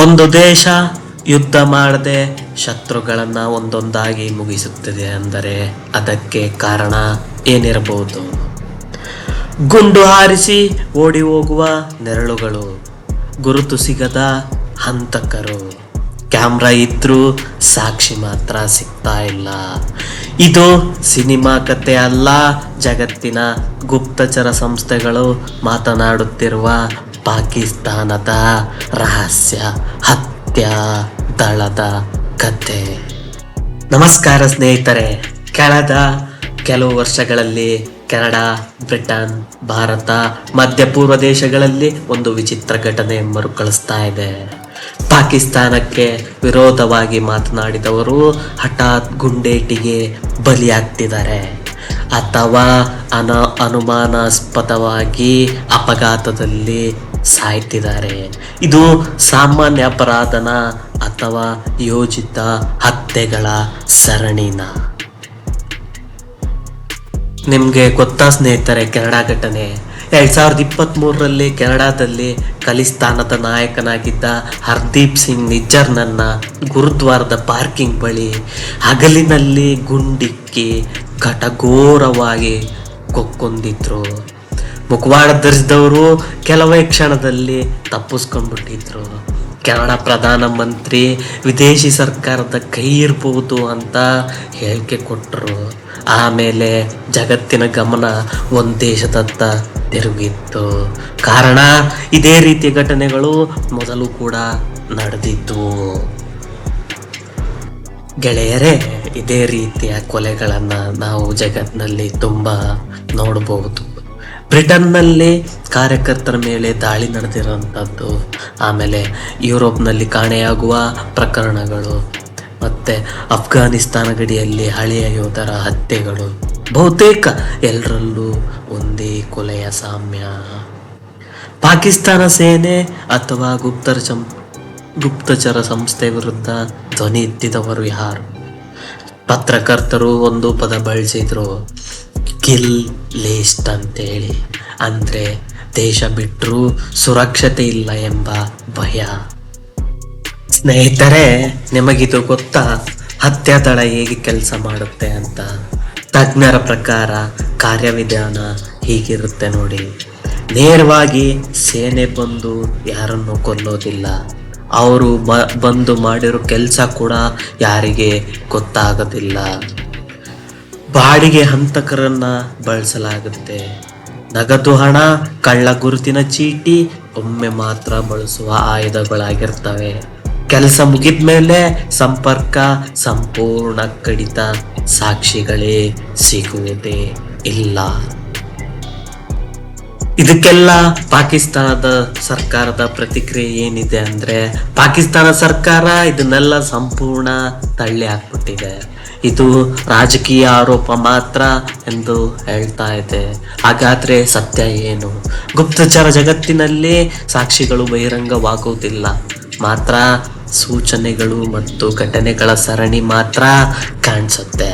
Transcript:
ಒಂದು ದೇಶ ಯುದ್ಧ ಮಾಡದೆ ಶತ್ರುಗಳನ್ನ ಒಂದೊಂದಾಗಿ ಮುಗಿಸುತ್ತದೆ ಅಂದರೆ ಅದಕ್ಕೆ ಕಾರಣ ಏನಿರಬಹುದು? ಗುಂಡು ಹಾರಿಸಿ ಓಡಿ ಹೋಗುವ ನೆರಳುಗಳು, ಗುರುತು ಸಿಗದ ಹಂತಕರು, ಕ್ಯಾಮ್ರಾ ಇದ್ರೂ ಸಾಕ್ಷಿ ಮಾತ್ರ ಸಿಗ್ತಾ ಇಲ್ಲ. ಇದು ಸಿನಿಮಾ ಕತೆ ಅಲ್ಲ, ಜಗತ್ತಿನ ಗುಪ್ತಚರ ಸಂಸ್ಥೆಗಳು ಮಾತನಾಡುತ್ತಿರುವ ಪಾಕಿಸ್ತಾನದ ರಹಸ್ಯ ಹತ್ಯಾ ದಳದ ಕತೆ. ನಮಸ್ಕಾರ ಸ್ನೇಹಿತರೆ. ಕಳೆದ ಕೆಲವು ವರ್ಷಗಳಲ್ಲಿ ಕೆನಡಾ, ಬ್ರಿಟನ್, ಭಾರತ, ಮಧ್ಯಪೂರ್ವ ದೇಶಗಳಲ್ಲಿ ಒಂದು ವಿಚಿತ್ರ ಘಟನೆ ಮರುಕಳಿಸ್ತಾ ಇದೆ. ಪಾಕಿಸ್ತಾನಕ್ಕೆ ವಿರೋಧವಾಗಿ ಮಾತನಾಡಿದವರು ಹಠಾತ್ ಗುಂಡೇಟಿಗೆ ಬಲಿಯಾಗ್ತಿದ್ದಾರೆ ಅಥವಾ ಅನುಮಾನಾಸ್ಪದವಾಗಿ ಅಪಘಾತದಲ್ಲಿ ಸಾಯ್ತಿದ್ದಾರೆ. ಇದು ಸಾಮಾನ್ಯ ಅಪರಾಧನ ಅಥವಾ ಯೋಜಿತ ಹತ್ಯೆಗಳ ಸರಣಿನ? ನಿಮಗೆ ಗೊತ್ತಾ ಸ್ನೇಹಿತರೆ, ಕೆನಡಾ ಘಟನೆ 2023ರಲ್ಲಿ ಕೆನಡಾದಲ್ಲಿ ಖಲಿಸ್ತಾನದ ನಾಯಕನಾಗಿದ್ದ ಹರ್ದೀಪ್ ಸಿಂಗ್ ನಿಜ್ಜರ್ನನ್ನ ಗುರುದ್ವಾರದ ಪಾರ್ಕಿಂಗ್ ಬಳಿ ಹಗಲಿನಲ್ಲಿ ಗುಂಡಿಕ್ಕಿ ಕಠೋರವಾಗಿ ಕೊಂದಿದ್ರು. ಮುಖವಾಡ ಧರಿಸಿದವರು ಕೆಲವೇ ಕ್ಷಣದಲ್ಲಿ ತಪ್ಪಿಸ್ಕೊಂಡ್ಬಿಟ್ಟಿದ್ರು. ಕೆನಡಾ ಪ್ರಧಾನ ಮಂತ್ರಿ ವಿದೇಶಿ ಸರ್ಕಾರದ ಕೈ ಇರ್ಬೋದು ಅಂತ ಹೇಳಿಕೆ ಕೊಟ್ಟರು. ಆಮೇಲೆ ಜಗತ್ತಿನ ಗಮನ ಒಂದು ದೇಶದತ್ತ ತಿರುಗಿತ್ತು. ಕಾರಣ, ಇದೇ ರೀತಿಯ ಘಟನೆಗಳು ಮೊದಲು ಕೂಡ ನಡೆದಿತ್ತು. ಗೆಳೆಯರೇ, ಇದೇ ರೀತಿಯ ಕೊಲೆಗಳನ್ನು ನಾವು ಜಗತ್ತಿನಲ್ಲಿ ತುಂಬ ನೋಡಬಹುದು. ಬ್ರಿಟನ್ನಲ್ಲಿ ಕಾರ್ಯಕರ್ತರ ಮೇಲೆ ದಾಳಿ ನಡೆದಿರುವಂಥದ್ದು, ಆಮೇಲೆ ಯುರೋಪ್ನಲ್ಲಿ ಕಾಣೆಯಾಗುವ ಪ್ರಕರಣಗಳು, ಮತ್ತು ಅಫ್ಘಾನಿಸ್ತಾನ ಗಡಿಯಲ್ಲಿ ಹಳೆಯ ಯೋಧರ ಹತ್ಯೆಗಳು, ಬಹುತೇಕ ಎಲ್ಲರಲ್ಲೂ ಒಂದೇ ಕೊಲೆಯ ಸಾಮ್ಯ. ಪಾಕಿಸ್ತಾನ ಸೇನೆ ಅಥವಾ ಗುಪ್ತಚರ ಸಂಸ್ಥೆ ವಿರುದ್ಧ ಧ್ವನಿ ಎತ್ತಿದವರು ಯಾರು? ಪತ್ರಕರ್ತರು ಒಂದು ಪದ ಬಳಸಿದ್ರು, ಕಿಲ್ ಲಿಸ್ಟ್ ಅಂತೇಳಿ. ಅಂದರೆ ದೇಶ ಬಿಟ್ಟರೂ ಸುರಕ್ಷತೆ ಇಲ್ಲ ಎಂಬ ಭಯ. ಸ್ನೇಹಿತರೆ, ನಿಮಗಿದು ಗೊತ್ತಾ ಹತ್ಯಾದಳ ಹೇಗೆ ಕೆಲಸ ಮಾಡುತ್ತೆ ಅಂತ? ತಜ್ಞರ ಪ್ರಕಾರ ಕಾರ್ಯವಿಧಾನ ಹೀಗಿರುತ್ತೆ ನೋಡಿ. ನೇರವಾಗಿ ಸೇನೆ ಬಂದು ಯಾರನ್ನು ಕೊಲ್ಲೋದಿಲ್ಲ. ಅವರು ಬಂದು ಮಾಡಿರೋ ಕೆಲಸ ಕೂಡ ಯಾರಿಗೆ ಗೊತ್ತಾಗೋದಿಲ್ಲ. ಬಾಡಿಗೆ ಹಂತಕರನ್ನ ಬಳಸಲಾಗುತ್ತೆ. ನಗದು ಹಣ, ಕಳ್ಳ ಗುರುತಿನ ಚೀಟಿ ಒಮ್ಮೆ ಮಾತ್ರ ಬಳಸುವ ಆಯುಧಗಳಾಗಿರ್ತವೆ. ಕೆಲಸ ಮುಗಿದ ಮೇಲೆ ಸಂಪರ್ಕ ಸಂಪೂರ್ಣ ಕಡಿತ, ಸಾಕ್ಷಿಗಳೇ ಸಿಗುವುದೇ ಇಲ್ಲ. ಇದಕ್ಕೆಲ್ಲ ಪಾಕಿಸ್ತಾನದ ಸರ್ಕಾರದ ಪ್ರತಿಕ್ರಿಯೆ ಏನಿದೆ ಅಂದ್ರೆ, ಪಾಕಿಸ್ತಾನ ಸರ್ಕಾರ ಇದನ್ನೆಲ್ಲ ಸಂಪೂರ್ಣ ತಳ್ಳಿ ಹಾಕ್ಬಿಟ್ಟಿದೆ. ಇದು ರಾಜಕೀಯ ಆರೋಪ ಮಾತ್ರ ಎಂದು ಹೇಳ್ತಾ ಇದೆ. ಹಾಗಾದ್ರೆ ಸತ್ಯ ಏನು? ಗುಪ್ತಚರ ಜಗತ್ತಿನಲ್ಲಿ ಸಾಕ್ಷಿಗಳು ಬಹಿರಂಗವಾಗುವುದಿಲ್ಲ, ಮಾತ್ರ ಸೂಚನೆಗಳು ಮತ್ತು ಘಟನೆಗಳ ಸರಣಿ ಮಾತ್ರ ಕಾಣಿಸುತ್ತೆ.